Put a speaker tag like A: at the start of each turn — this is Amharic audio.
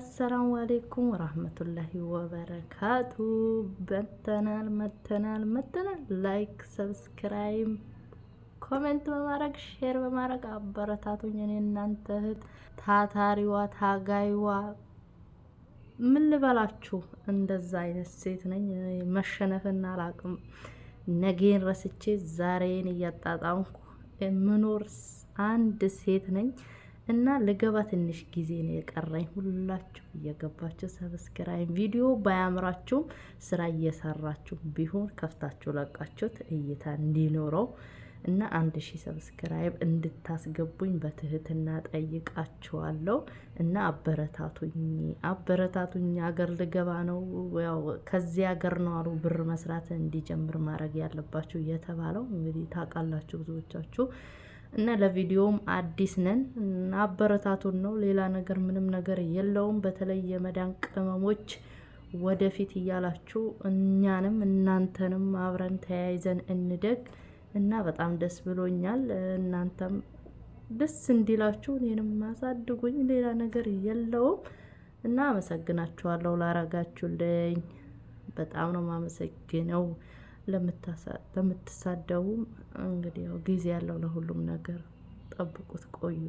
A: አሰላሙ አለይኩም ወራህመቱላሂ ወበረካቱ። መተናል ላይክ ሰብስክራይብ ኮሜንት በማድረግ ሼር በማድረግ አበረታቱኝ። እኔ እናንተ እህት ታታሪዋ ታጋይዋ ምን ልበላችሁ፣ እንደዛ አይነት ሴት ነኝ። መሸነፍና አላቅም። ነገን ረስቼ ዛሬን እያጣጣምኩ የምኖር አንድ ሴት ነኝ። እና ልገባ ትንሽ ጊዜ ነው የቀረኝ። ሁላችሁ እየገባችሁ ሰብስክራይብ ቪዲዮ ባያምራችሁም ስራ እየሰራችሁ ቢሆን ከፍታችሁ ለቃችሁት እይታ እንዲኖረው እና 1000 ሰብስክራይብ እንድታስገቡኝ በትህትና ጠይቃችኋለሁ። እና አበረታቱኝ። ሀገር ልገባ ነው። ያው ከዚህ ሀገር ነው አሉ ብር መስራት እንዲጀምር ማድረግ ያለባችሁ እየተባለው እንግዲህ ታውቃላችሁ ብዙዎቻችሁ። እና ለቪዲዮም አዲስ ነን እና አበረታቱን ነው። ሌላ ነገር ምንም ነገር የለውም። በተለይ የመዳን ቅመሞች ወደፊት እያላችሁ እኛንም እናንተንም አብረን ተያይዘን እንደግ እና በጣም ደስ ብሎኛል። እናንተም ደስ እንዲላችሁ እኔንም ማሳድጉኝ። ሌላ ነገር የለውም እና አመሰግናችኋለሁ ላረጋችሁልኝ። በጣም ነው ማመሰግነው። ለምትሳደቡ እንግዲህ ያው ጊዜ ያለው ለሁሉም ነገር ጠብቁት፣ ቆዩ።